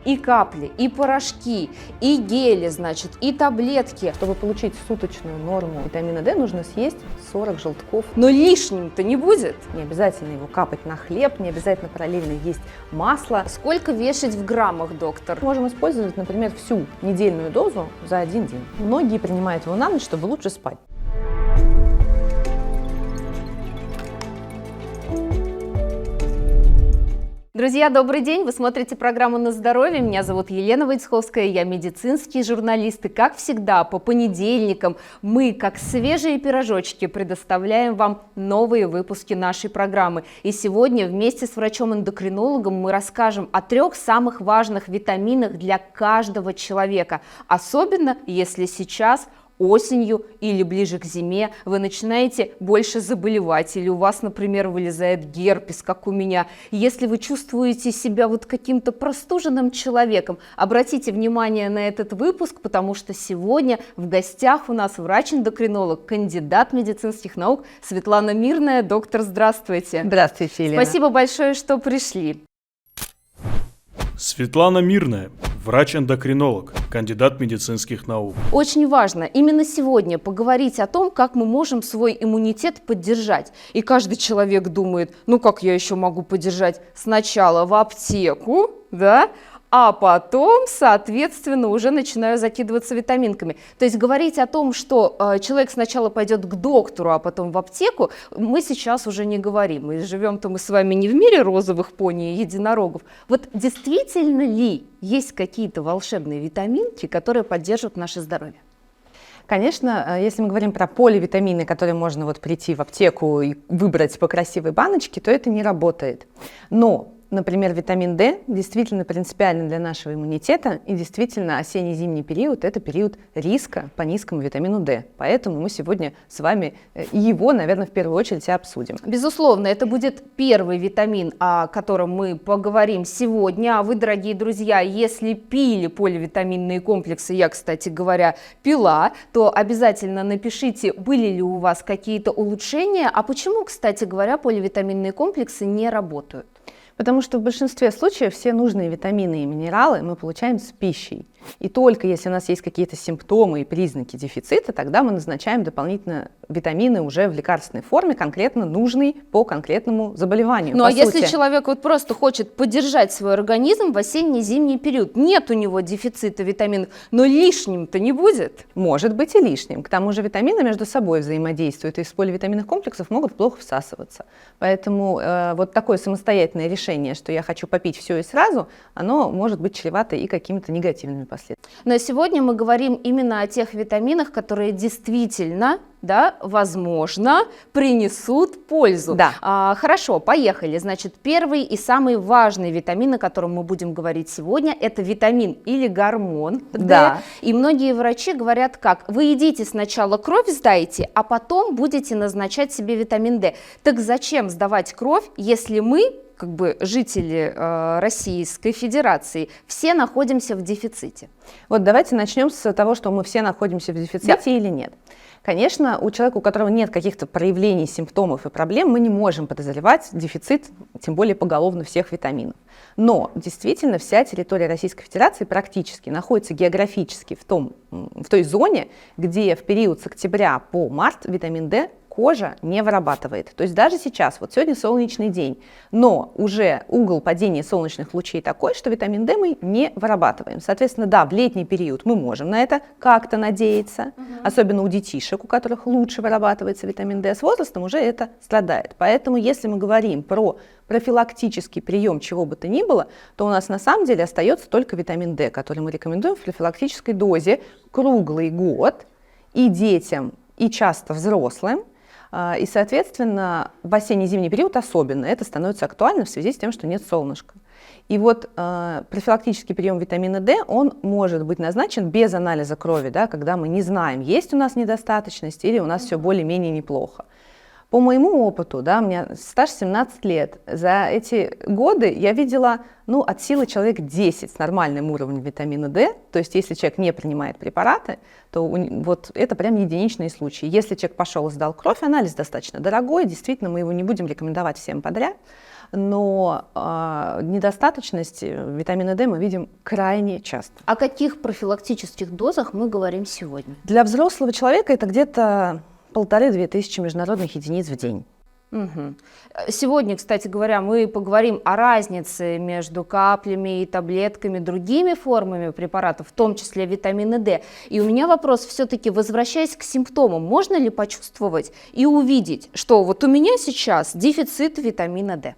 и капли, и порошки, и гели, значит, и таблетки. Чтобы получить суточную норму витамина D, нужно съесть 40 желтков. Но лишним-то не будет. Не обязательно его капать на хлеб, не обязательно параллельно есть масло. Сколько вешать в граммах, доктор? Можем использовать, например, всю недельную дозу за один день. Многие принимают его на ночь, чтобы лучше спать. Друзья, добрый день! Вы смотрите программу «На здоровье». Меня зовут Елена Войцеховская, я медицинский журналист. И как всегда, по понедельникам мы, как свежие пирожочки, предоставляем вам новые выпуски нашей программы. И сегодня вместе с врачом-эндокринологом мы расскажем о 3 самых важных витаминах для каждого человека. Особенно, если сейчас осенью или ближе к зиме вы начинаете больше заболевать, или у вас, например, вылезает герпес, как у меня. Если вы чувствуете себя вот каким-то простуженным человеком, обратите внимание на этот выпуск, потому что сегодня в гостях у нас врач-эндокринолог, кандидат медицинских наук Светлана Мирная. Доктор, здравствуйте. Здравствуйте, Елена. Спасибо большое, что пришли. Светлана Мирная, врач-эндокринолог, кандидат медицинских наук. Очень важно именно сегодня поговорить о том, как мы можем свой иммунитет поддержать. И каждый человек думает, ну как я еще могу поддержать? Сначала в аптеку, да? А потом, соответственно, уже начинаю закидываться витаминками. То есть говорить о том, что человек сначала пойдет к доктору, а потом в аптеку, мы сейчас уже не говорим. И живем-то мы с вами не в мире розовых пони и единорогов. Вот действительно ли есть какие-то волшебные витаминки, которые поддерживают наше здоровье? Конечно, если мы говорим про поливитамины, которые можно вот прийти в аптеку и выбрать по красивой баночке, то это не работает. Но например, витамин D действительно принципиален для нашего иммунитета, и действительно осенне-зимний период – это период риска по низкому витамину D. Поэтому мы сегодня с вами его, наверное, в первую очередь и обсудим. Безусловно, это будет первый витамин, о котором мы поговорим сегодня. А вы, дорогие друзья, если пили поливитаминные комплексы, я, кстати говоря, пила, то обязательно напишите, были ли у вас какие-то улучшения, а почему, кстати говоря, поливитаминные комплексы не работают. Потому что в большинстве случаев все нужные витамины и минералы мы получаем с пищей. И только если у нас есть какие-то симптомы и признаки дефицита, тогда мы назначаем дополнительно витамины уже в лекарственной форме, конкретно нужные по конкретному заболеванию. Ну а если человек вот просто хочет поддержать свой организм в осенне-зимний период, нет у него дефицита витаминов, но лишним-то не будет? Может быть и лишним. К тому же витамины между собой взаимодействуют, и из поливитаминных комплексов могут плохо всасываться. Поэтому вот такое самостоятельное решение, что я хочу попить все и сразу, оно может быть чревато и какими-то негативными последствиями. Но сегодня мы говорим именно о тех витаминах, которые действительно, да, возможно, принесут пользу. Да. Хорошо, поехали. Значит, первый и самый важный витамин, о котором мы будем говорить сегодня, это витамин или гормон D. Да. И многие врачи говорят как? Вы идите сначала кровь сдайте, а потом будете назначать себе витамин D. Так зачем сдавать кровь, если мы, как бы жители Российской Федерации, все находимся в дефиците? Вот давайте начнем с того, что мы все находимся в дефиците или нет. Конечно, у человека, у которого нет каких-то проявлений, симптомов и проблем, мы не можем подозревать дефицит, тем более поголовно всех витаминов. Но действительно вся территория Российской Федерации практически находится географически в той зоне, где в период с октября по март витамин D кожа не вырабатывает. То есть даже сейчас, вот сегодня солнечный день, но уже угол падения солнечных лучей такой, что витамин D мы не вырабатываем. Соответственно, да, в летний период мы можем на это как-то надеяться, особенно у детишек, у которых лучше вырабатывается витамин D, с возрастом уже это страдает. Поэтому если мы говорим про профилактический прием чего бы то ни было, то у нас на самом деле остается только витамин D, который мы рекомендуем в профилактической дозе круглый год и детям, и часто взрослым. И, соответственно, в осенне-зимний период особенно это становится актуально в связи с тем, что нет солнышка. И вот профилактический прием витамина D, он может быть назначен без анализа крови, да, когда мы не знаем, есть у нас недостаточность или у нас все более-менее неплохо. По моему опыту, да, у меня стаж 17 лет, за эти годы я видела от силы человек 10 с нормальным уровнем витамина D, то есть если человек не принимает препараты, то вот это прям единичные случаи. Если человек пошел и сдал кровь, анализ достаточно дорогой, действительно мы его не будем рекомендовать всем подряд, но недостаточность витамина D мы видим крайне часто. О каких профилактических дозах мы говорим сегодня? Для взрослого человека это где-то 1500-2000 международных единиц в день. Угу. Сегодня, кстати говоря, мы поговорим о разнице между каплями и таблетками, другими формами препаратов, в том числе витамина D. И у меня вопрос все-таки, возвращаясь к симптомам, можно ли почувствовать и увидеть, что вот у меня сейчас дефицит витамина D?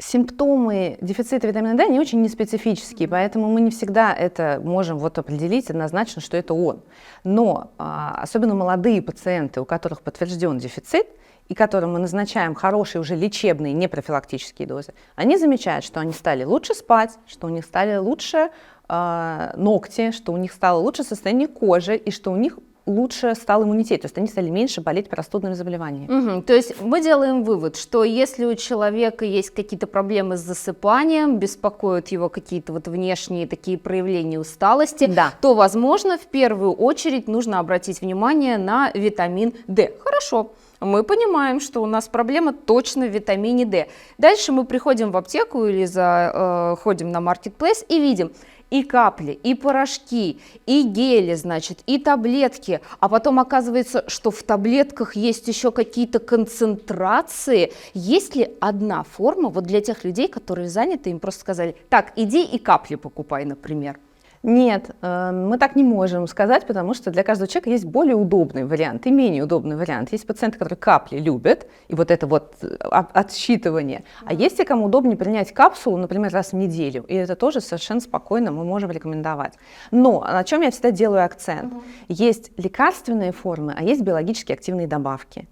Симптомы дефицита витамина D, они очень неспецифические, поэтому мы не всегда это можем вот определить однозначно, что это он. Но особенно молодые пациенты, у которых подтвержден дефицит, и которым мы назначаем хорошие уже лечебные, не профилактические дозы, они замечают, что они стали лучше спать, что у них стали лучше ногти, что у них стало лучше состояние кожи, и что у них лучше стал иммунитет, то есть они стали меньше болеть простудными заболеваниями. Угу. То есть мы делаем вывод, что если у человека есть какие-то проблемы с засыпанием, беспокоят его какие-то вот внешние такие проявления усталости, Да. то, возможно, в первую очередь нужно обратить внимание на витамин D. Хорошо. Мы понимаем, что у нас проблема точно в витамине D. Дальше мы приходим в аптеку или заходим на Marketplace и видим и капли, и порошки, и гели, значит, и таблетки. А потом оказывается, что в таблетках есть еще какие-то концентрации. Есть ли одна форма вот для тех людей, которые заняты, им просто сказали: так, иди и капли покупай, например? Нет, мы так не можем сказать, потому что для каждого человека есть более удобный вариант и менее удобный вариант. Есть пациенты, которые капли любят, и вот это вот отсчитывание. А есть те, кому удобнее принять капсулу, например, раз в неделю, и это тоже совершенно спокойно мы можем рекомендовать. Но на чем я всегда делаю акцент? Есть лекарственные формы, а есть биологически активные добавки.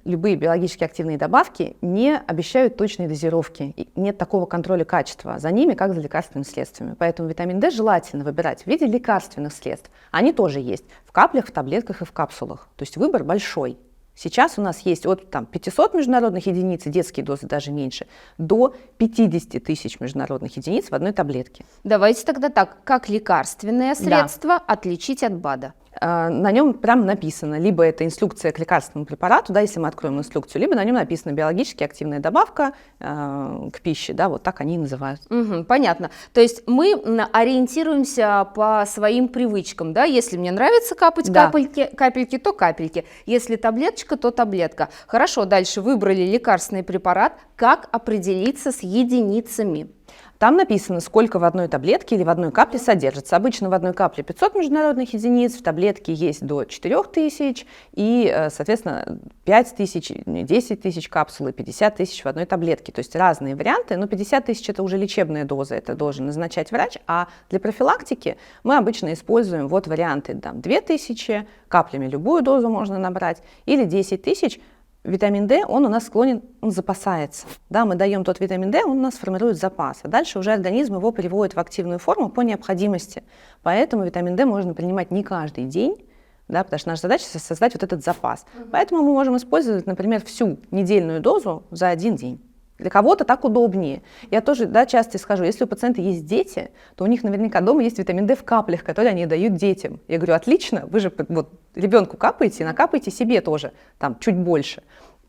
Любые биологически активные добавки не обещают точной дозировки, и нет такого контроля качества за ними, как за лекарственными средствами. Поэтому витамин D желательно выбирать в виде лекарственных средств. Они тоже есть в каплях, в таблетках и в капсулах. То есть выбор большой. Сейчас у нас есть от 500 международных единиц, и детские дозы даже меньше, до 50 тысяч международных единиц в одной таблетке. Давайте тогда так, как лекарственное средство отличить от БАДа? На нем прямо написано, либо это инструкция к лекарственному препарату, да, если мы откроем инструкцию, либо на нем написано биологически активная добавка к пище, да, вот так они и называют. Угу, понятно. То есть мы ориентируемся по своим привычкам, да, если мне нравится капать капельки, то капельки, если таблеточка, то таблетка. Хорошо, дальше выбрали лекарственный препарат, как определиться с единицами? Там написано, сколько в одной таблетке или в одной капле содержится. Обычно в одной капле 500 международных единиц, в таблетке есть до 4000 и, соответственно, 5000, 10 тысяч капсул и 50 тысяч в одной таблетке. То есть разные варианты, но 50 тысяч это уже лечебная доза, это должен назначать врач, а для профилактики мы обычно используем вот варианты, там, 2000, каплями любую дозу можно набрать, или 10 тысяч. Витамин D, он у нас склонен, он запасается. Да, мы даем тот витамин D, он у нас формирует запас. А дальше уже организм его переводит в активную форму по необходимости. Поэтому витамин D можно принимать не каждый день, да, потому что наша задача создать вот этот запас. Поэтому мы можем использовать, например, всю недельную дозу за один день. Для кого-то так удобнее. Я тоже, да, часто скажу, если у пациента есть дети, то у них наверняка дома есть витамин D в каплях, которые они дают детям. Я говорю: отлично, вы же вот ребенку капаете, накапаете себе тоже, там, чуть больше.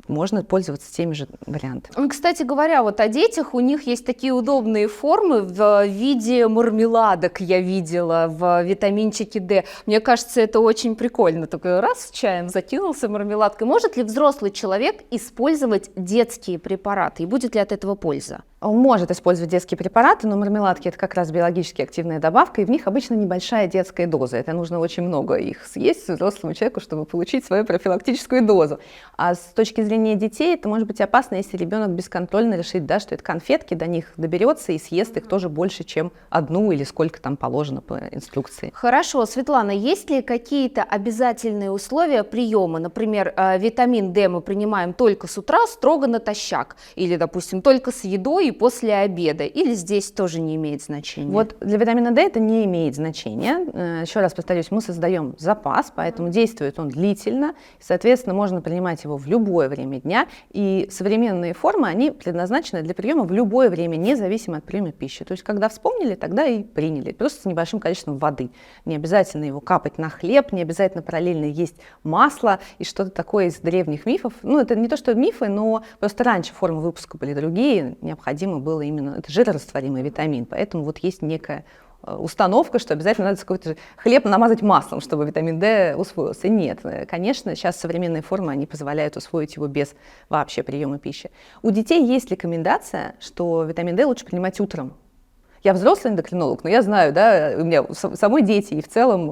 Можно пользоваться теми же вариантами. Кстати говоря, вот о детях, у них есть такие удобные формы в виде мармеладок, я видела, в витаминчике D. Мне кажется, это очень прикольно. Такой раз чаем закинулся мармеладкой. Может ли взрослый человек использовать детские препараты? И будет ли от этого польза? Он может использовать детские препараты, но мармеладки – это как раз биологически активная добавка, и в них обычно небольшая детская доза. Это нужно очень много их съесть взрослому человеку, чтобы получить свою профилактическую дозу. А с точки зрения детей это может быть опасно, если ребенок бесконтрольно решит, да, что это конфетки, до них доберется и съест их тоже больше, чем одну или сколько там положено по инструкции. Хорошо, Светлана, есть ли какие-то обязательные условия приема? Например, витамин D мы принимаем только с утра, строго натощак, или, допустим, только с едой и после обеда, или здесь тоже не имеет значения? Вот для витамина D это не имеет значения. Еще раз повторюсь, мы создаем запас, поэтому действует он длительно, и, соответственно, можно принимать его в любое время время дня, и современные формы, они предназначены для приема в любое время, независимо от приема пищи. То есть, когда вспомнили, тогда и приняли, просто с небольшим количеством воды. Не обязательно его капать на хлеб, не обязательно параллельно есть масло и что-то такое из древних мифов. Ну, это не то, что мифы, но просто раньше формы выпуска были другие, необходимо было именно, это жирорастворимый витамин, поэтому вот есть некая установка, что обязательно надо какой-то хлеб намазать маслом, чтобы витамин D усвоился. Нет, конечно, сейчас современные формы, они позволяют усвоить его без вообще приема пищи. У детей есть рекомендация, что витамин D лучше принимать утром. Я взрослый эндокринолог, но я знаю, да, у меня самой дети, и в целом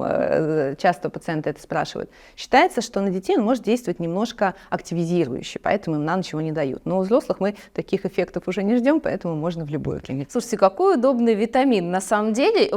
часто пациенты это спрашивают. Считается, что на детей он может действовать немножко активизирующе, поэтому им на ночь его не дают. Но у взрослых мы таких эффектов уже не ждем, поэтому можно в любое принять. Слушайте, какой удобный витамин. На самом деле,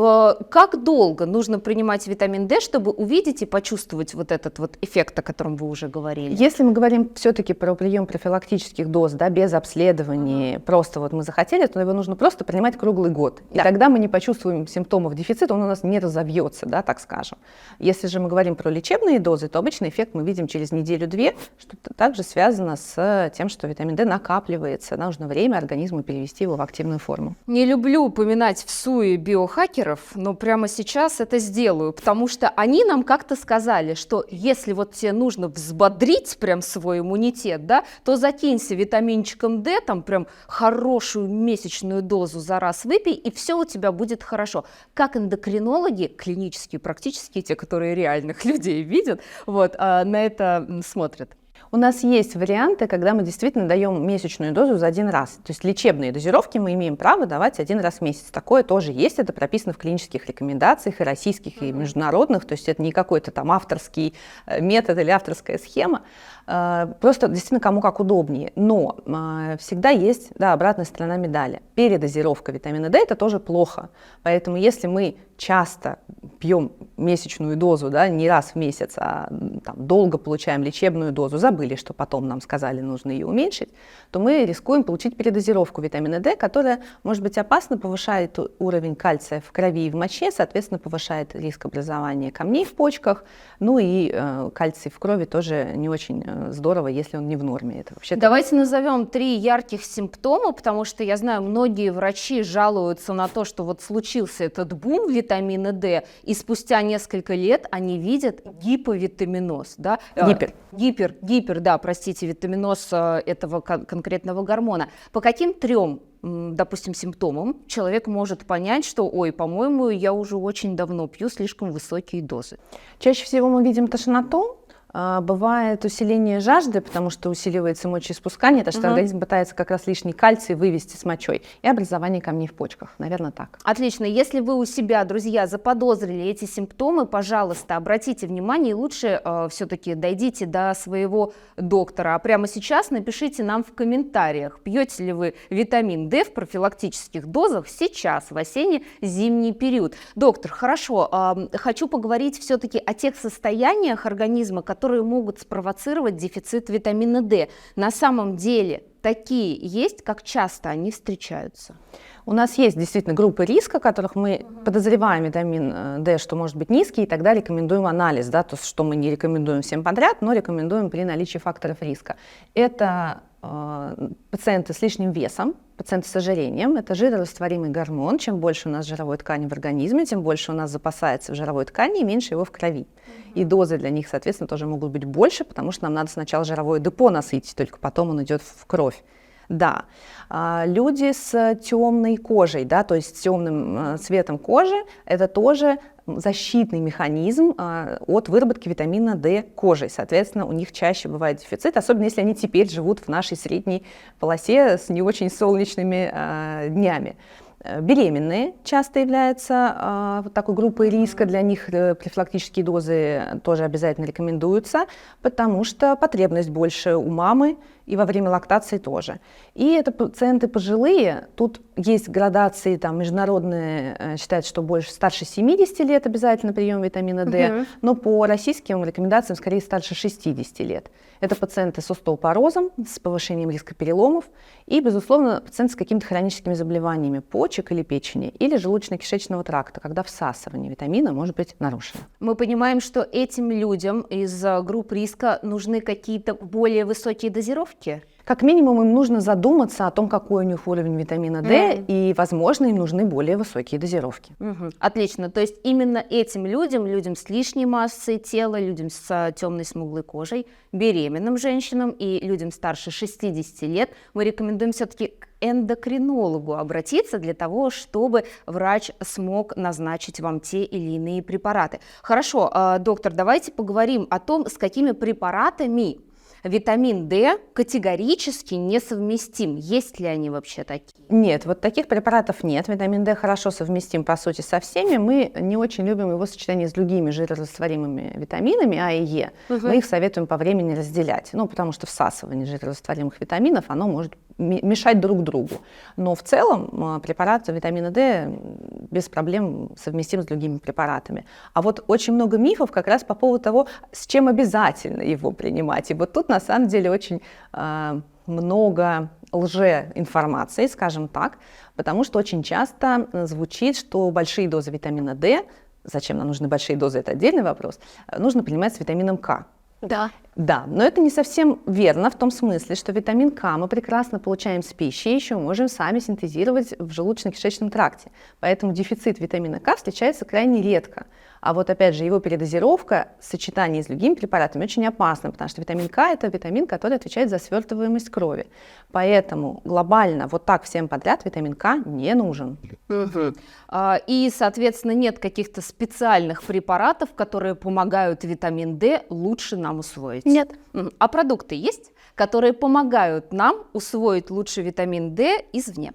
как долго нужно принимать витамин D, чтобы увидеть и почувствовать вот этот вот эффект, о котором вы уже говорили? Если мы говорим все-таки про прием профилактических доз, да, без обследований, просто вот мы захотели, то его нужно просто принимать круглый год. И тогда мы не почувствуем симптомов дефицита, он у нас не разовьется, да, так скажем. Если же мы говорим про лечебные дозы, то обычный эффект мы видим через неделю-две, что также связано с тем, что витамин D накапливается. Нужно время организму перевести его в активную форму. Не люблю упоминать в суе биохакеров, но прямо сейчас это сделаю, потому что они нам как-то сказали, что если вот тебе нужно взбодрить прям свой иммунитет, да, то закинься витаминчиком D, там прям хорошую месячную дозу за раз выпей, и все у тебя будет хорошо. Как эндокринологи, клинические, практические, те, которые реальных людей видят, вот, на это смотрят. У нас есть варианты, когда мы действительно даем месячную дозу за один раз. То есть лечебные дозировки мы имеем право давать один раз в месяц. Такое тоже есть, это прописано в клинических рекомендациях и российских, и международных. То есть это не какой-то там авторский метод или авторская схема. Просто действительно кому как удобнее. Но всегда есть, да, обратная сторона медали. Передозировка витамина D – это тоже плохо. Поэтому если мы часто пьем месячную дозу, да, не раз в месяц, а там, долго получаем лечебную дозу, забыли, что потом нам сказали, нужно ее уменьшить, то мы рискуем получить передозировку витамина D, которая, может быть, опасно, повышает уровень кальция в крови и в моче, соответственно, повышает риск образования камней в почках, ну и кальций в крови тоже не очень здорово, если он не в норме. Это вообще-то... Давайте назовем 3 ярких симптома, потому что я знаю, многие врачи жалуются на то, что вот случился этот бум витамина D, и спустя несколько лет они видят гиповитаминоз. Да? Гипер, да, простите, витаминоз этого конкретного гормона. По каким 3, допустим, симптомам человек может понять, что, ой, по-моему, я уже очень давно пью слишком высокие дозы? Чаще всего мы видим тошноту. Бывает усиление жажды, потому что усиливается мочеиспускание, потому что организм пытается как раз лишний кальций вывести с мочой, и образование камней в почках. Наверное, так. Отлично. Если вы у себя, друзья, заподозрили эти симптомы, пожалуйста, обратите внимание и лучше все-таки дойдите до своего доктора. А прямо сейчас напишите нам в комментариях, пьете ли вы витамин D в профилактических дозах сейчас, в осенне-зимний период. Доктор, хорошо, хочу поговорить все-таки о тех состояниях организма, которые могут спровоцировать дефицит витамина D. На самом деле такие есть, как часто они встречаются? У нас есть действительно группы риска, которых мы подозреваем витамин D, что может быть низкий, и тогда рекомендуем анализ, да, то, что мы не рекомендуем всем подряд, но рекомендуем при наличии факторов риска. Это пациенты с лишним весом, пациенты с ожирением, это жирорастворимый гормон. Чем больше у нас жировой ткани в организме, тем больше у нас запасается в жировой ткани и меньше его в крови. И дозы для них, соответственно, тоже могут быть больше, потому что нам надо сначала жировое депо насытить, только потом он идет в кровь. Да, люди с темной кожей, да, то есть с темным цветом кожи, это тоже защитный механизм от выработки витамина D кожей. Соответственно, у них чаще бывает дефицит, особенно если они теперь живут в нашей средней полосе с не очень солнечными днями. Беременные часто являются вот такой группой риска, для них профилактические дозы тоже обязательно рекомендуются, потому что потребность больше у мамы и во время лактации тоже. И это пациенты пожилые, тут есть градации, там, международные считают, что больше старше 70 лет обязательно прием витамина D, но по российским рекомендациям скорее старше 60 лет. Это пациенты с остеопорозом, с повышением риска переломов и, безусловно, пациенты с какими-то хроническими заболеваниями почек или печени, или желудочно-кишечного тракта, когда всасывание витамина может быть нарушено. Мы понимаем, что этим людям из групп риска нужны какие-то более высокие дозировки? Как минимум им нужно задуматься о том, какой у них уровень витамина D, и, возможно, им нужны более высокие дозировки. Отлично. То есть именно этим людям, людям с лишней массой тела, людям с темной смуглой кожей, беременным женщинам и людям старше 60 лет мы рекомендуем все-таки к эндокринологу обратиться для того, чтобы врач смог назначить вам те или иные препараты. Хорошо, доктор, давайте поговорим о том, с какими препаратами витамин D категорически несовместим. Есть ли они вообще такие? Нет, вот таких препаратов нет. Витамин D хорошо совместим, по сути, со всеми. Мы не очень любим его сочетание с другими жирорастворимыми витаминами А и Е. Мы их советуем по времени разделять, потому что всасывание жирорастворимых витаминов, оно может мешать друг другу. Но в целом препарат витамина D без проблем совместим с другими препаратами. А вот очень много мифов как раз по поводу того, с чем обязательно его принимать. И вот тут на самом деле очень много лжеинформации, скажем так, потому что очень часто звучит, что большие дозы витамина D, зачем нам нужны большие дозы, это отдельный вопрос, нужно принимать с витамином К. Да, но это не совсем верно в том смысле, что витамин К мы прекрасно получаем с пищей, еще можем сами синтезировать в желудочно-кишечном тракте. Поэтому дефицит витамина К встречается крайне редко. А вот опять же его передозировка в сочетании с другими препаратами очень опасна, потому что витамин К – это витамин, который отвечает за свертываемость крови. Поэтому глобально вот так всем подряд витамин К не нужен. И, соответственно, нет каких-то специальных препаратов, которые помогают витамин D лучше нам усвоить? Нет. А продукты есть, которые помогают нам усвоить лучше витамин D извне?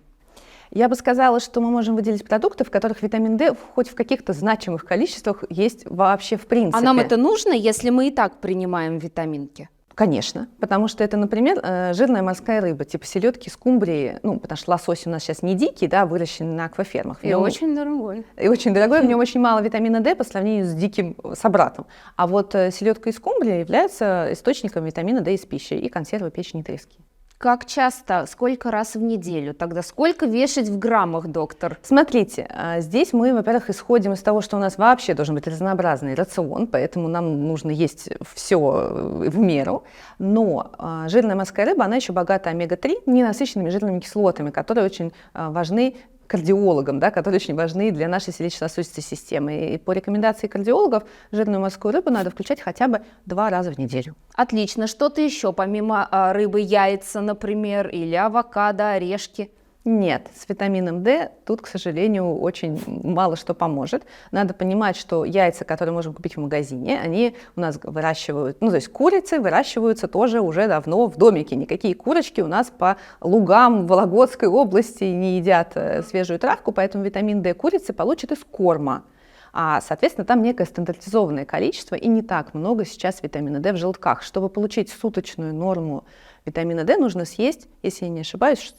Я бы сказала, что мы можем выделить продукты, в которых витамин D хоть в каких-то значимых количествах есть вообще в принципе. А нам это нужно, если мы и так принимаем витаминки? Конечно, потому что это, например, жирная морская рыба, типа селедки, скумбрии, потому что лосось у нас сейчас не дикий, да, выращенный на аквафермах. И очень дорогой. И очень дорогой, в нем очень мало витамина D по сравнению с диким собратом. А вот селедка и скумбрия являются источником витамина D из пищи и консервы печени и трески. Как часто, сколько раз в неделю? Тогда сколько вешать в граммах, доктор? Смотрите, здесь мы, во-первых, исходим из того, что у нас вообще должен быть разнообразный рацион, поэтому нам нужно есть все в меру. Но жирная морская рыба, она еще богата омега-3, ненасыщенными жирными кислотами, которые очень важны кардиологам, да, которые очень важны для нашей сердечно-сосудистой системы. И по рекомендации кардиологов жирную морскую рыбу надо включать хотя бы 2 раза в неделю. Отлично. Что-то еще, помимо рыбы, яйца, например, или авокадо, орешки? Нет, с витамином D тут, к сожалению, очень мало что поможет. Надо понимать, что яйца, которые можем купить в магазине, они у нас выращивают, то есть курицы выращиваются тоже уже давно в домике. Никакие курочки у нас по лугам Вологодской области не едят свежую травку, поэтому витамин D курицы получат из корма. Соответственно, там некое стандартизованное количество и не так много сейчас витамина D в желтках. Чтобы получить суточную норму витамина D, нужно съесть, если я не ошибаюсь,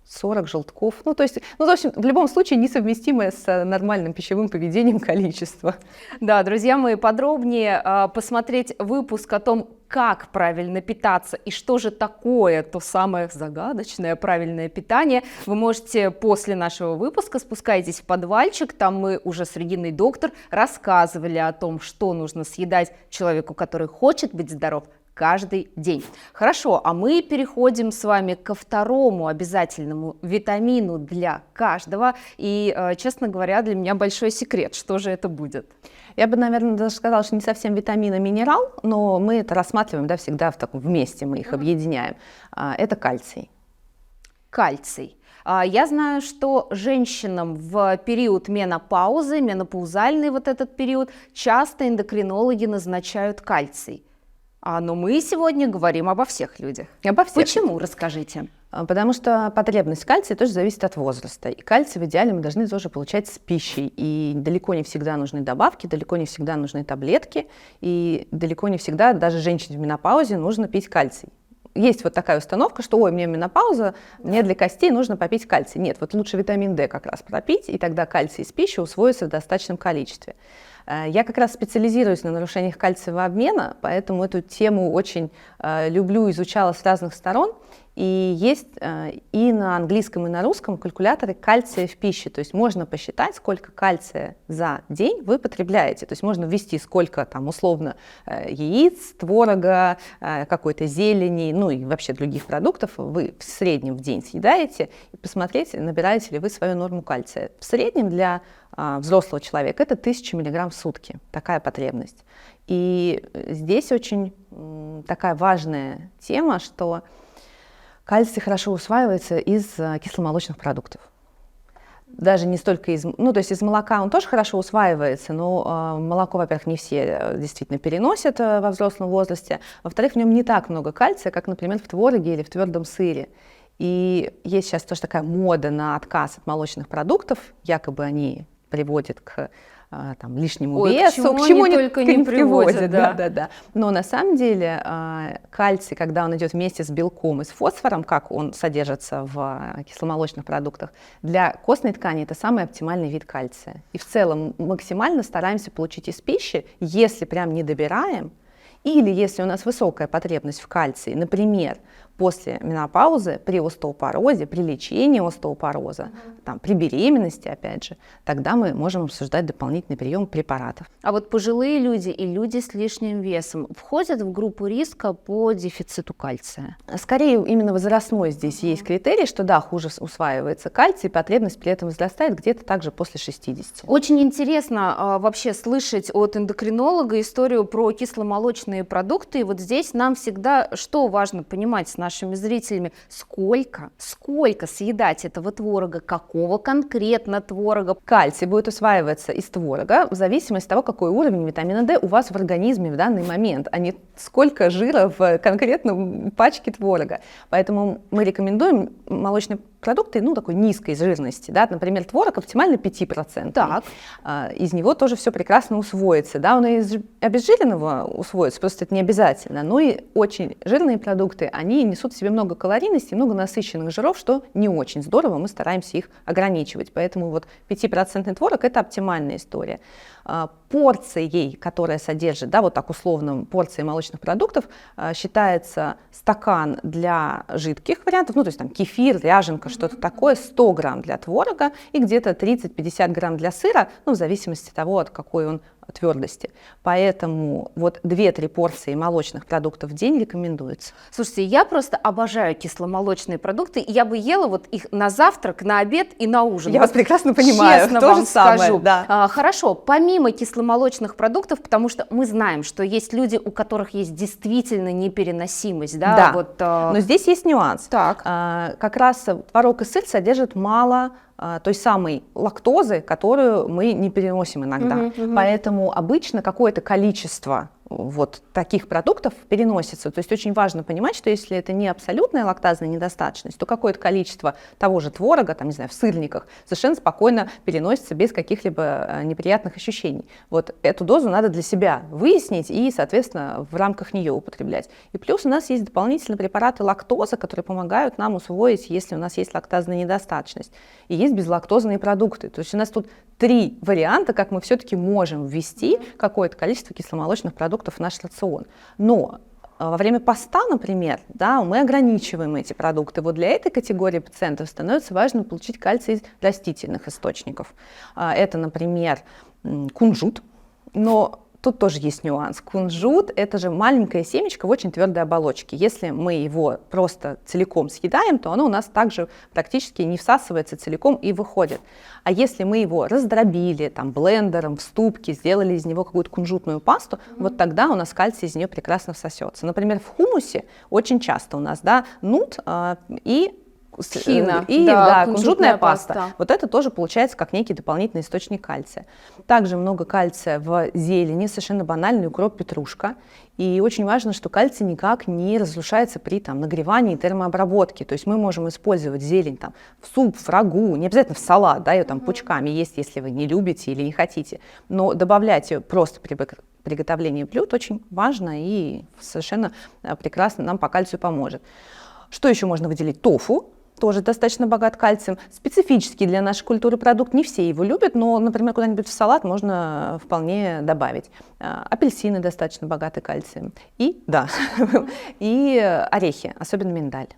40 желтков. В общем, в любом случае несовместимое с нормальным пищевым поведением количество. Да, друзья мои, подробнее посмотреть выпуск о том, как правильно питаться и что же такое то самое загадочное правильное питание, вы можете после нашего выпуска. Спускайтесь в подвальчик, там мы уже с Региной Доктор рассказывали о том, что нужно съедать человеку, который хочет быть здоров, каждый день. Хорошо, а мы переходим с вами ко второму обязательному витамину для каждого. И, честно говоря, для меня большой секрет, что же это будет. Я бы, наверное, даже сказала, что не совсем витамин, а минерал, но мы это рассматриваем, да, всегда вместе, мы их объединяем. Это кальций. Кальций. Я знаю, что женщинам в период менопаузы, менопаузальный вот этот период, часто эндокринологи назначают кальций. Но мы сегодня говорим обо всех людях. Обо всех. Почему? Расскажите. Потому что потребность кальция тоже зависит от возраста. И кальций в идеале мы должны тоже получать с пищей. И далеко не всегда нужны добавки, далеко не всегда нужны таблетки. И далеко не всегда даже женщине в менопаузе нужно пить кальций. есть вот такая установка, что, ой, мне менопауза, мне для костей нужно попить кальций. Нет, вот лучше витамин D как раз пропить, и тогда кальций из пищи усвоится в достаточном количестве. Я как раз специализируюсь на нарушениях кальциевого обмена, поэтому эту тему очень люблю, изучала с разных сторон. И есть и на английском, и на русском калькуляторы кальция в пище. То есть можно посчитать, сколько кальция за день вы потребляете. То есть можно ввести, сколько там условно яиц, творога, какой-то зелени, ну и вообще других продуктов вы в среднем в день съедаете, и посмотреть, набираете ли вы свою норму кальция. В среднем для взрослого человека это 1000 мг в сутки, такая потребность. И здесь очень такая важная тема, что кальций хорошо усваивается из кисломолочных продуктов. Даже не столько из... Ну, то есть из молока он тоже хорошо усваивается, но молоко, во-первых, не все действительно переносят во взрослом возрасте. Во-вторых, в нем не так много кальция, как, например, в твороге или в твердом сыре. И есть сейчас тоже такая мода на отказ от молочных продуктов, якобы они приводят к там, лишнему весу, к чему они только не приводят. Да. Но на самом деле кальций, когда он идет вместе с белком и с фосфором, как он содержится в кисломолочных продуктах, для костной ткани это самый оптимальный вид кальция. И в целом максимально стараемся получить из пищи, если прям не добираем, или если у нас высокая потребность в кальции, например, после менопаузы, при остеопорозе, при лечении остеопороза, там, при беременности, опять же, тогда мы можем обсуждать дополнительный прием препаратов. А вот пожилые люди и люди с лишним весом входят в группу риска по дефициту кальция? Скорее, именно возрастной здесь есть критерий, что да, хуже усваивается кальций, потребность при этом возрастает где-то также после 60. Очень интересно вообще слышать от эндокринолога историю про кисломолочные продукты. И вот здесь нам всегда что важно понимать с нашими зрителями, сколько съедать этого творога, какого конкретно творога. Кальций будет усваиваться из творога в зависимости от того, какой уровень витамина D у вас в организме в данный момент, а не сколько жира в конкретном пачке творога. Поэтому мы рекомендуем молочные продукты, ну, такой низкой жирности, да, например, творог оптимально 5%. Так. Из него тоже все прекрасно усвоится, да, он и из обезжиренного усвоится, просто это не обязательно, но и очень жирные продукты, они несут в себе много калорийности, много насыщенных жиров, что не очень здорово, мы стараемся их ограничивать, поэтому вот 5% творог – это оптимальная история. Порцией, которая содержит, да, вот так условно, порцией молочных продуктов, считается стакан для жидких вариантов, ну, то есть там кефир, ряженка, что-то такое, 100 грамм для творога и где-то 30-50 грамм для сыра, ну, в зависимости от того, от какой он твердости. Поэтому вот 2-3 порции молочных продуктов в день рекомендуется. Слушайте, я просто обожаю кисломолочные продукты, и я бы ела вот их на завтрак, на обед и на ужин. Я вас прекрасно понимаю, честно то вам же самое, скажу. да. Хорошо, помимо кисломолочных продуктов, потому что мы знаем, что есть люди, у которых есть действительно непереносимость, да? Да, вот, но здесь есть нюанс. Так. Как раз творог и сыр содержат мало той самой лактозы, которую мы не переносим иногда. Поэтому обычно какое-то количество вот таких продуктов переносится. То есть очень важно понимать, что если это не абсолютная лактазная недостаточность, то какое-то количество того же творога, там, не знаю, в сырниках, совершенно спокойно переносится без каких-либо неприятных ощущений. Вот эту дозу надо для себя выяснить и, соответственно, в рамках нее употреблять. И плюс у нас есть дополнительные препараты лактозы, которые помогают нам усвоить, если у нас есть лактазная недостаточность. И есть безлактозные продукты. То есть у нас тут 3 варианта, как мы все-таки можем ввести какое-то количество кисломолочных продуктов в наш рацион. Но во время поста, например, да, мы ограничиваем эти продукты. Вот для этой категории пациентов становится важно получить кальций из растительных источников. Это, например, кунжут, но тут тоже есть нюанс. Кунжут – это же маленькое семечко в очень твердой оболочке. Если мы его просто целиком съедаем, то оно у нас также практически не всасывается целиком и выходит. А если мы его раздробили там, блендером, в ступке, сделали из него какую-то кунжутную пасту, вот тогда у нас кальций из нее прекрасно всосется. Например, в хумусе очень часто у нас нут и тхина, кунжутная паста. Вот это тоже получается как некий дополнительный источник кальция. Также много кальция в зелени, совершенно банальный укроп, петрушка. И очень важно, что кальций никак не разрушается при нагревании и термообработке. То есть мы можем использовать зелень в суп, в рагу, не обязательно в салат, да, ее пучками есть, если вы не любите или не хотите. Но добавлять ее просто при приготовлении блюд очень важно и совершенно прекрасно нам по кальцию поможет. Что еще можно выделить? Тофу. Тоже достаточно богат кальцием. Специфический для нашей культуры продукт, не все его любят, но, например, куда-нибудь в салат можно вполне добавить. Апельсины достаточно богаты кальцием. И, да, и орехи, особенно миндаль.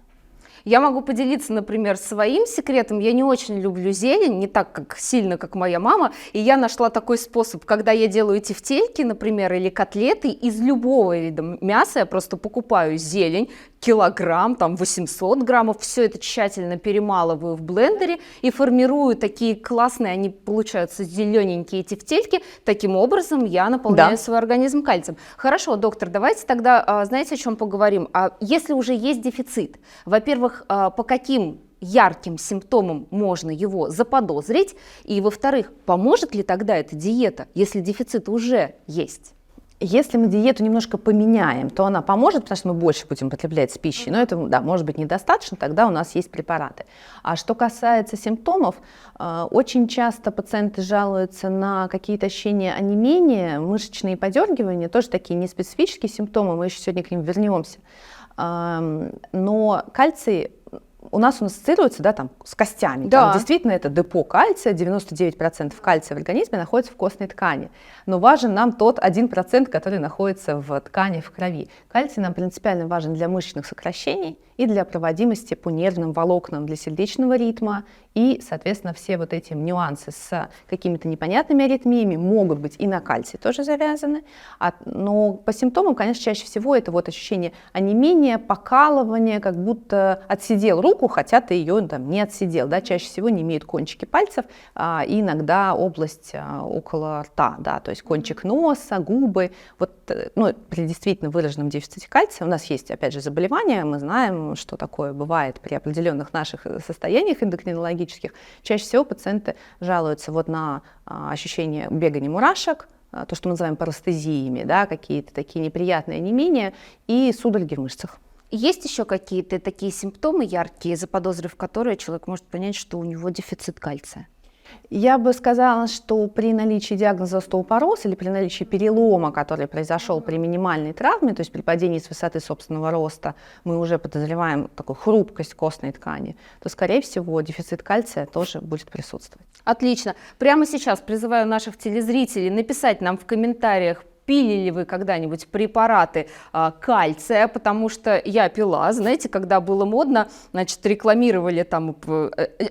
Я могу поделиться, например, своим секретом. Я не очень люблю зелень, не так как сильно, как моя мама. И я нашла такой способ, когда я делаю тефтельки, например, или котлеты, из любого вида мяса я просто покупаю зелень, килограмм, там 800 граммов, все это тщательно перемалываю в блендере и формирую такие классные, они получаются зелененькие тефтельки. Таким образом я наполняю свой организм кальцием. Хорошо, доктор, давайте тогда, знаете, о чем поговорим? Если уже есть дефицит, во-первых, по каким ярким симптомам можно его заподозрить, и, во-вторых, поможет ли тогда эта диета, если дефицит уже есть? Если мы диету немножко поменяем, то она поможет, потому что мы больше будем потреблять с пищей, но это, да, может быть недостаточно, тогда у нас есть препараты. А что касается симптомов, очень часто пациенты жалуются на какие-то ощущения онемения, мышечные подергивания, тоже такие неспецифические симптомы, мы еще сегодня к ним вернемся. Но кальций у нас он ассоциируется, да, там, с костями. Да. Там, действительно, это депо кальция, 99% кальция в организме находится в костной ткани. Но важен нам тот 1%, который находится в ткани, в крови. Кальций нам принципиально важен для мышечных сокращений и для проводимости по нервным волокнам, для сердечного ритма. И, соответственно, все вот эти нюансы с какими-то непонятными аритмиями могут быть и на кальций тоже завязаны. Но по симптомам, конечно, чаще всего это вот ощущение онемения, покалывания, как будто отсидел руку, хотя ты ее там не отсидел. Да? Чаще всего не имеют кончики пальцев, и иногда область около рта, да? То есть кончик носа, губы. Вот, ну, при действительно выраженном дефиците кальция у нас есть, опять же, заболевания, мы знаем, что такое бывает при определенных наших состояниях эндокринологических. Чаще всего пациенты жалуются вот на ощущение бегания мурашек, то, что мы называем парестезиями, да, какие-то такие неприятные онемения и судороги в мышцах. Есть еще какие-то такие симптомы яркие, заподозрив которые человек может понять, что у него дефицит кальция? Я бы сказала, что при наличии диагноза остеопороз или при наличии перелома, который произошел при минимальной травме, то есть при падении с высоты собственного роста, мы уже подозреваем такую хрупкость костной ткани, то, скорее всего, дефицит кальция тоже будет присутствовать. Отлично. Прямо сейчас призываю наших телезрителей написать нам в комментариях, пили ли вы когда-нибудь препараты кальция, потому что я пила, знаете, когда было модно, значит, рекламировали там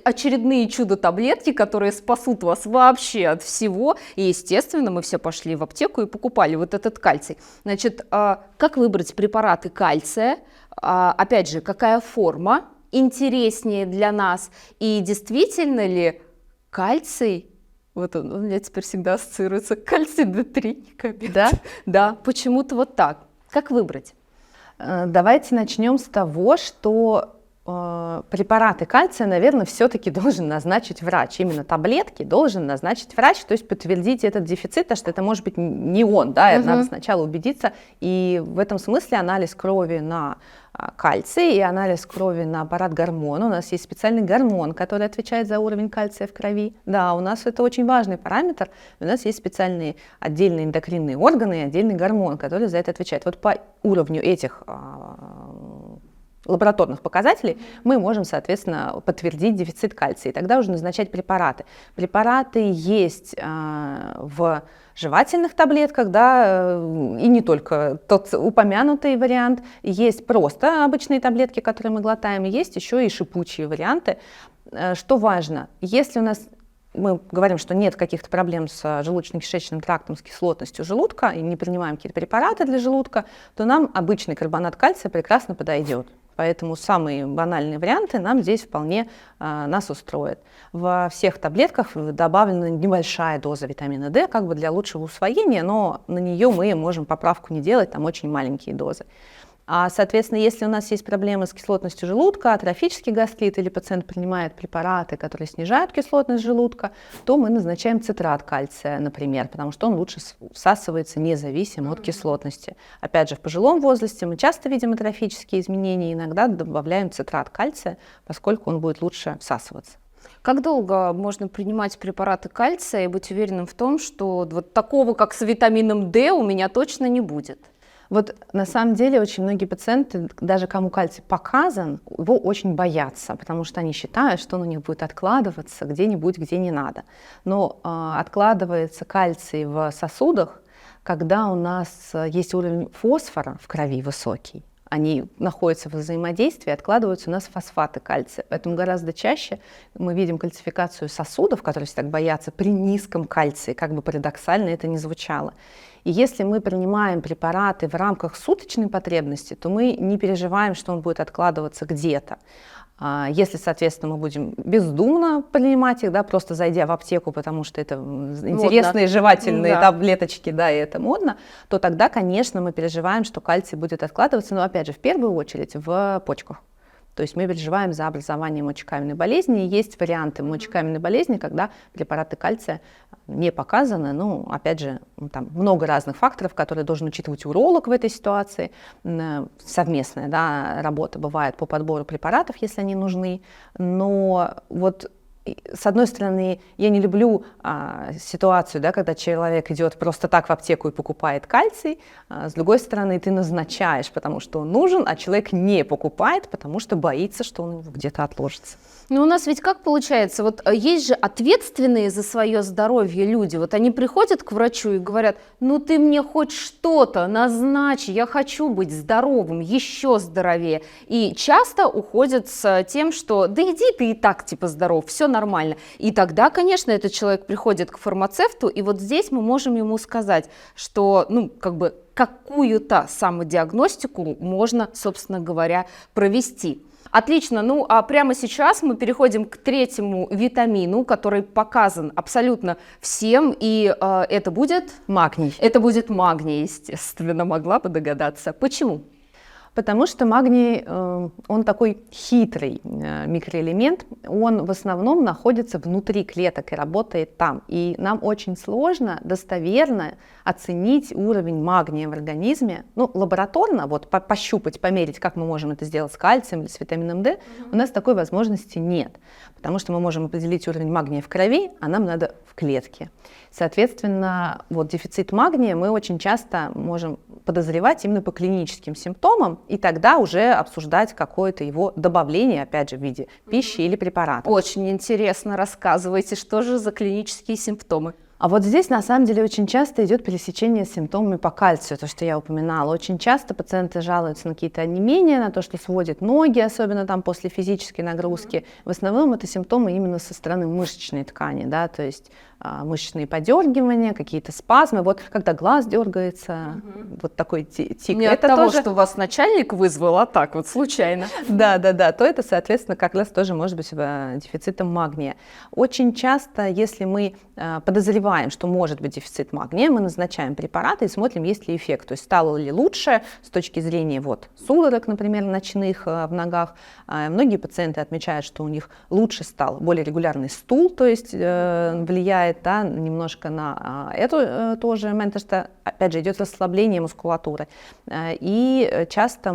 очередные чудо-таблетки, которые спасут вас вообще от всего, и, естественно, мы все пошли в аптеку и покупали вот этот кальций. Значит, как выбрать препараты кальция, опять же, какая форма интереснее для нас, и действительно ли кальций, вот он у меня теперь всегда ассоциируется, кальций D3, капец. Да? Да, почему-то вот так. Как выбрать? Давайте начнем с того, что препараты кальция, наверное, все-таки должен назначить врач. Именно таблетки должен назначить врач, то есть подтвердить этот дефицит, потому что это может быть не он, да, надо сначала убедиться. И в этом смысле анализ крови на кальций и анализ крови на аппарат гормон. У нас есть специальный гормон, который отвечает за уровень кальция в крови. Да, у нас это очень важный параметр. У нас есть специальные отдельные эндокринные органы и отдельный гормон, который за это отвечает. Вот по уровню этих лабораторных показателей мы можем, соответственно, подтвердить дефицит кальция, и тогда уже назначать препараты. Препараты есть в жевательных таблетках, да, и не только тот упомянутый вариант, есть просто обычные таблетки, которые мы глотаем, есть еще и шипучие варианты. Что важно, если у нас мы говорим, что нет каких-то проблем с желудочно-кишечным трактом, с кислотностью желудка, и не принимаем какие-то препараты для желудка, то нам обычный карбонат кальция прекрасно подойдет. Поэтому самые банальные варианты нам здесь вполне нас устроят. Во всех таблетках добавлена небольшая доза витамина D, как бы для лучшего усвоения, но на нее мы можем поправку не делать, там очень маленькие дозы. Соответственно, если у нас есть проблемы с кислотностью желудка, атрофический гастрит или пациент принимает препараты, которые снижают кислотность желудка, то мы назначаем цитрат кальция, например, потому что он лучше всасывается независимо от кислотности. Опять же, в пожилом возрасте мы часто видим атрофические изменения, иногда добавляем цитрат кальция, поскольку он будет лучше всасываться. Как долго можно принимать препараты кальция и быть уверенным в том, что вот такого, как с витамином D, у меня точно не будет? Вот на самом деле очень многие пациенты, даже кому кальций показан, его очень боятся, потому что они считают, что он у них будет откладываться где-нибудь, где не надо. Но откладывается кальций в сосудах, когда у нас есть уровень фосфора в крови высокий. Они находятся в взаимодействии, откладываются у нас фосфаты кальция. Поэтому гораздо чаще мы видим кальцификацию сосудов, которые все так боятся, при низком кальции, как бы парадоксально это ни звучало. И если мы принимаем препараты в рамках суточной потребности, то мы не переживаем, что он будет откладываться где-то. Если, соответственно, мы будем бездумно принимать их, да, просто зайдя в аптеку, потому что это интересные жевательные таблеточки, да, и это модно, то тогда, конечно, мы переживаем, что кальций будет откладываться, но, опять же, в первую очередь в почках. То есть мы переживаем за образование мочекаменной болезни. И есть варианты мочекаменной болезни, когда препараты кальция не показаны. Ну, опять же, там много разных факторов, которые должен учитывать уролог в этой ситуации. Совместная, да, работа бывает по подбору препаратов, если они нужны. Но вот с одной стороны, я не люблю ситуацию, да, когда человек идет просто так в аптеку и покупает кальций. С другой стороны, ты назначаешь, потому что он нужен, а человек не покупает, потому что боится, что он где-то отложится. Ну, у нас ведь как получается, вот есть же ответственные за свое здоровье люди, вот они приходят к врачу и говорят: ну ты мне хоть что-то назначь, я хочу быть здоровым, еще здоровее. И часто уходят с тем, что да иди ты и так типа здоров, все нормально. И тогда, конечно, этот человек приходит к фармацевту, и вот здесь мы можем ему сказать, что, ну, как бы какую-то самодиагностику можно, собственно говоря, провести. Отлично, ну а прямо сейчас мы переходим к третьему витамину, который показан абсолютно всем, и это будет? Магний. Это будет магний, естественно, могла бы догадаться. Почему? Потому что магний, он такой хитрый микроэлемент, он в основном находится внутри клеток и работает там. И нам очень сложно достоверно оценить уровень магния в организме. Ну, лабораторно, вот пощупать, померить, как мы можем это сделать с кальцием или с витамином D, у нас такой возможности нет. Потому что мы можем определить уровень магния в крови, а нам надо в клетке. Соответственно, вот дефицит магния мы очень часто можем подозревать именно по клиническим симптомам, и тогда уже обсуждать какое-то его добавление, опять же, в виде пищи или препарата. Очень интересно, рассказывайте, что же за клинические симптомы? А вот здесь на самом деле очень часто идет пересечение с симптомами по кальцию, то, что я упоминала. Очень часто пациенты жалуются на какие-то онемения, на то, что сводят ноги, особенно там после физической нагрузки. В основном это симптомы именно со стороны мышечной ткани, да, то есть мышечные подергивания, какие-то спазмы. Вот когда глаз дергается, вот такой тик. Не это от того, тоже... что вас начальник вызвал, а так вот случайно. Да, то это, соответственно, как раз тоже может быть дефицитом магния. Очень часто, если мы подозреваем, что может быть дефицит магния, мы назначаем препараты и смотрим, есть ли эффект, то есть стало ли лучше с точки зрения вот судорог, например, ночных в ногах. Многие пациенты отмечают, что у них лучше стал более регулярный стул, то есть влияет, да, немножко на эту тоже момент, потому что, опять же, идет расслабление мускулатуры. И часто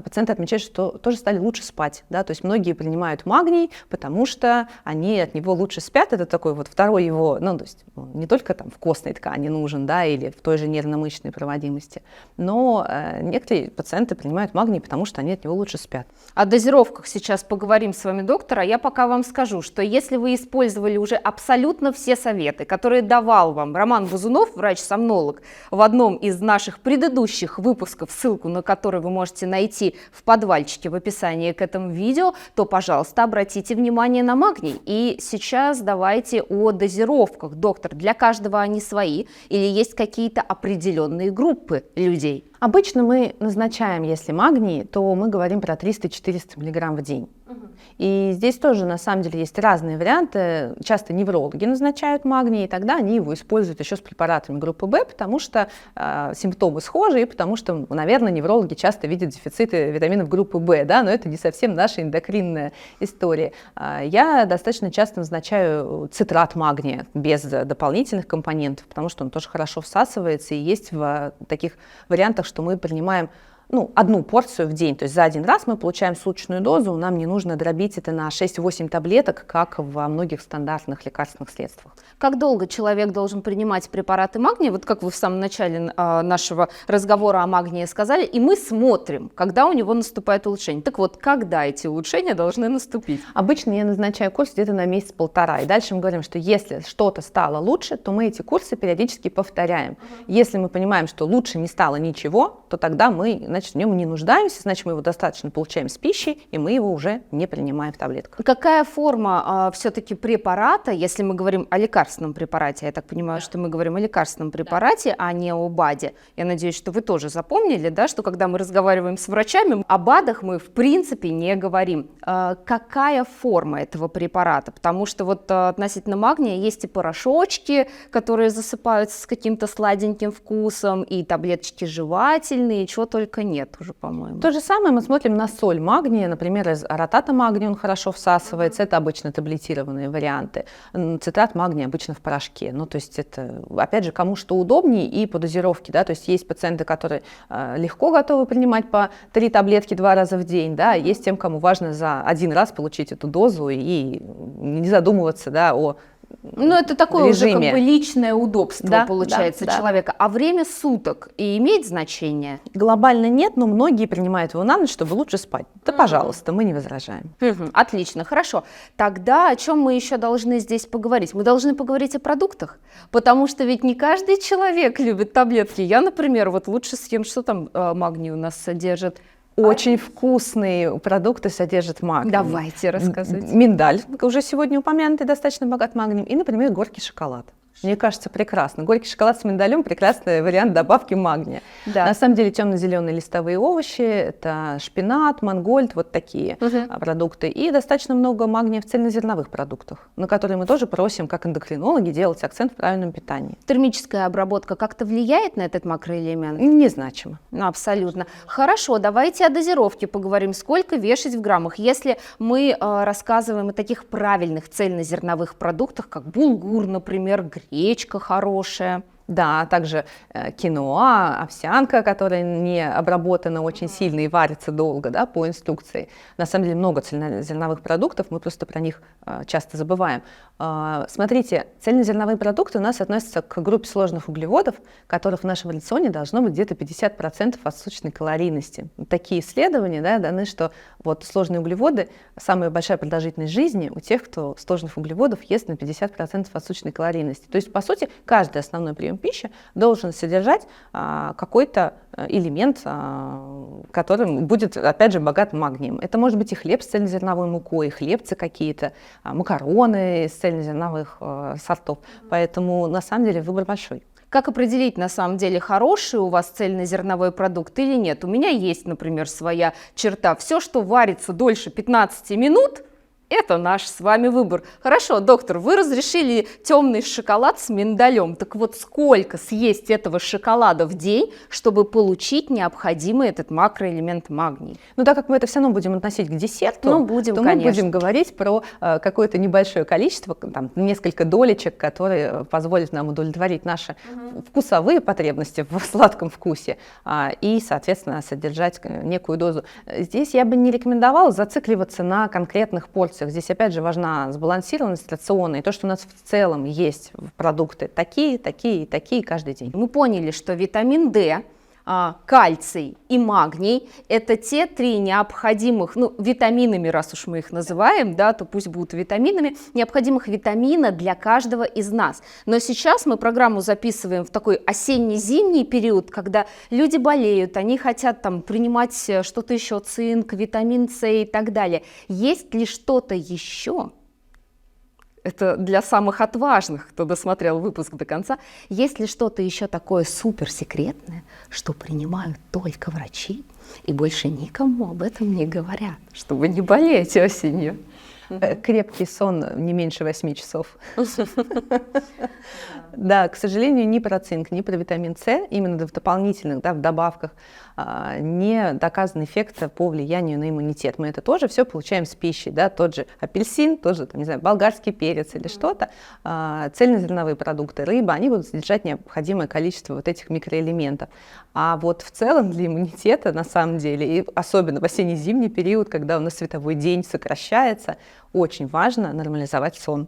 пациенты отмечают, что тоже стали лучше спать, да, то есть многие принимают магний, потому что они от него лучше спят, это такой вот второй его, ну, то есть не только там в костной ткани нужен, да, или в той же нервно-мышечной проводимости, но некоторые пациенты принимают магний, потому что они от него лучше спят. О дозировках сейчас поговорим с вами, доктор, а я пока вам скажу, что если вы использовали уже абсолютно все советы, которые давал вам Роман Бузунов, врач-сомнолог, в одном из наших предыдущих выпусков, ссылку на который вы можете найти в подвальчике в описании к этому видео, то, пожалуйста, обратите внимание на магний. И сейчас давайте о дозировках. Доктор, для каждого они свои или есть какие-то определенные группы людей? Обычно мы назначаем, если магний, то мы говорим про 300-400 мг в день. И здесь тоже, на самом деле, есть разные варианты. Часто неврологи назначают магний, и тогда они его используют еще с препаратами группы В, потому что симптомы схожи, и потому что, наверное, неврологи часто видят дефициты витаминов группы В, да, но это не совсем наша эндокринная история. Я достаточно часто назначаю цитрат магния без дополнительных компонентов, потому что он тоже хорошо всасывается, и есть в таких вариантах, что мы принимаем одну порцию в день. То есть за один раз мы получаем суточную дозу, нам не нужно дробить это на 6-8 таблеток, как во многих стандартных лекарственных средствах. Как долго человек должен принимать препараты магния? Вот как вы в самом начале нашего разговора о магнии сказали, и мы смотрим, когда у него наступает улучшение. Так вот, когда эти улучшения должны наступить? Обычно я назначаю курс где-то на месяц-полтора, и дальше мы говорим, что если что-то стало лучше, то мы эти курсы периодически повторяем. Если мы понимаем, что лучше не стало ничего, то тогда мы, значит, в нем не нуждаемся, значит, мы его достаточно получаем с пищей, и мы его уже не принимаем в таблетках. Какая форма все-таки препарата, если мы говорим о лекарственном препарате, я так понимаю, что мы говорим о лекарственном препарате, а не о БАДе. Я надеюсь, что вы тоже запомнили, да, что когда мы разговариваем с врачами, о БАДах мы в принципе не говорим. Какая форма этого препарата? Потому что вот относительно магния есть и порошочки, которые засыпаются с каким-то сладеньким вкусом, и таблеточки жевательные, и чего только нет уже, по-моему. То же самое мы смотрим на соль магния, например, из ротата магния он хорошо всасывается, это обычно таблетированные варианты. Цитрат магния обычно в порошке. То есть это, опять же, кому что удобнее и по дозировке, да, то есть есть пациенты, которые легко готовы принимать по 3 таблетки 2 раза в день, да, есть тем, кому важно за один раз получить эту дозу и не задумываться, да, о это такое режиме. Уже как бы личное удобство, Да, получается, да. человека. А время суток и имеет значение? Глобально нет, но многие принимают его на ночь, чтобы лучше спать. Да, пожалуйста, мы не возражаем. Отлично, хорошо. Тогда о чем мы еще должны здесь поговорить? Мы должны поговорить о продуктах, потому что ведь не каждый человек любит таблетки. Я, например, вот лучше съем, что там магний у нас содержит. Очень вкусные продукты содержат магний. Давайте, рассказывайте. Миндаль, уже сегодня упомянутый, достаточно богат магнием. И, например, горький шоколад. Мне кажется, прекрасно. Горький шоколад с миндалем – прекрасный вариант добавки магния. Да. На самом деле темно-зеленые листовые овощи – это шпинат, мангольд, вот такие продукты. И достаточно много магния в цельнозерновых продуктах, на которые мы тоже просим, как эндокринологи, делать акцент в правильном питании. Термическая обработка как-то влияет на этот макроэлемент? Незначимо. Абсолютно. Хорошо, давайте о дозировке поговорим. Сколько вешать в граммах? Если мы рассказываем о таких правильных цельнозерновых продуктах, как булгур, например, гречка хорошая. Да, также киноа, овсянка, которая не обработана очень сильно и варится долго, да, по инструкции. На самом деле много цельнозерновых продуктов, мы просто про них часто забываем. Смотрите, цельнозерновые продукты у нас относятся к группе сложных углеводов, которых в нашем рационе должно быть где-то 50% от суточной калорийности. Такие исследования, да, даны, что вот сложные углеводы, самая большая продолжительность жизни у тех, кто сложных углеводов ест на 50% от суточной калорийности. То есть, по сути, каждый основной прием пищи должен содержать какой-то элемент, которым будет, опять же, богат магнием. Это может быть и хлеб с цельнозерновой мукой, и хлебцы какие-то, макароны из цельнозерновых сортов. Поэтому, на самом деле, выбор большой. Как определить, на самом деле, хороший у вас цельнозерновой продукт или нет? У меня есть, например, своя черта. Все, что варится дольше 15 минут, это наш с вами выбор. Хорошо, доктор, вы разрешили темный шоколад с миндалем. Так вот, сколько съесть этого шоколада в день, чтобы получить необходимый этот макроэлемент магний? Так как мы это все равно будем относить к десерту, то конечно. мы будем говорить про какое-то небольшое количество, там, несколько долечек, которые позволят нам удовлетворить наши вкусовые потребности в сладком вкусе и, соответственно, содержать некую дозу. Здесь я бы не рекомендовала зацикливаться на конкретных порциях. Здесь, опять же, важна сбалансированность рациона и то, что у нас в целом есть продукты такие, такие и такие каждый день. Мы поняли, что витамин D, кальций и магний – это те 3 необходимых, витаминами, раз уж мы их называем, да, то пусть будут витаминами, необходимых витамина для каждого из нас. Но сейчас мы программу записываем в такой осенне-зимний период, когда люди болеют, они хотят принимать что-то еще, цинк, витамин С и так далее. Есть ли что-то еще? Это для самых отважных, кто досмотрел выпуск до конца. Есть ли что-то еще такое суперсекретное, что принимают только врачи и больше никому об этом не говорят, чтобы не болеть осенью? Крепкий сон не меньше 8 часов. Да, к сожалению, ни про цинк, ни про витамин С, именно в дополнительных, да, в добавках, не доказан эффект по влиянию на иммунитет. Мы это тоже все получаем с пищей, да, тот же апельсин, тоже, там, не знаю, болгарский перец или что-то, цельнозерновые продукты, рыба, они будут содержать необходимое количество вот этих микроэлементов. А вот в целом для иммунитета, на самом деле, и особенно в осенне-зимний период, когда у нас световой день сокращается, очень важно нормализовать сон.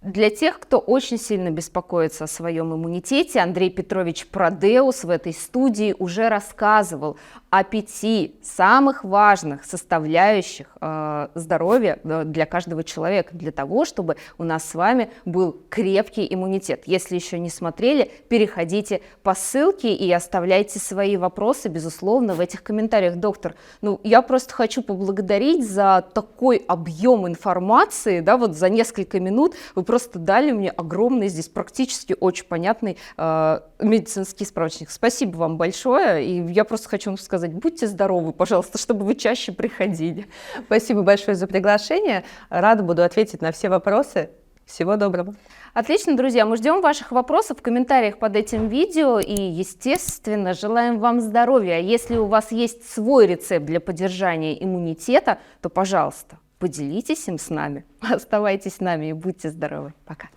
Для тех, кто очень сильно беспокоится о своем иммунитете, Андрей Петрович Продеус в этой студии уже рассказывал о 5 самых важных составляющих здоровья для каждого человека, для того, чтобы у нас с вами был крепкий иммунитет. Если еще не смотрели, переходите по ссылке и оставляйте свои вопросы, безусловно, в этих комментариях. Доктор, я просто хочу поблагодарить за такой объем информации, да, вот за несколько минут вы просто дали мне огромный, здесь практически очень понятный медицинский справочник. Спасибо вам большое, и я просто хочу вам сказать, будьте здоровы, пожалуйста, чтобы вы чаще приходили. Спасибо большое за приглашение, рада буду ответить на все вопросы. Всего доброго. Отлично, друзья, мы ждем ваших вопросов в комментариях под этим видео и, естественно, желаем вам здоровья. А если у вас есть свой рецепт для поддержания иммунитета, то, пожалуйста, поделитесь им с нами. Оставайтесь с нами и будьте здоровы. Пока.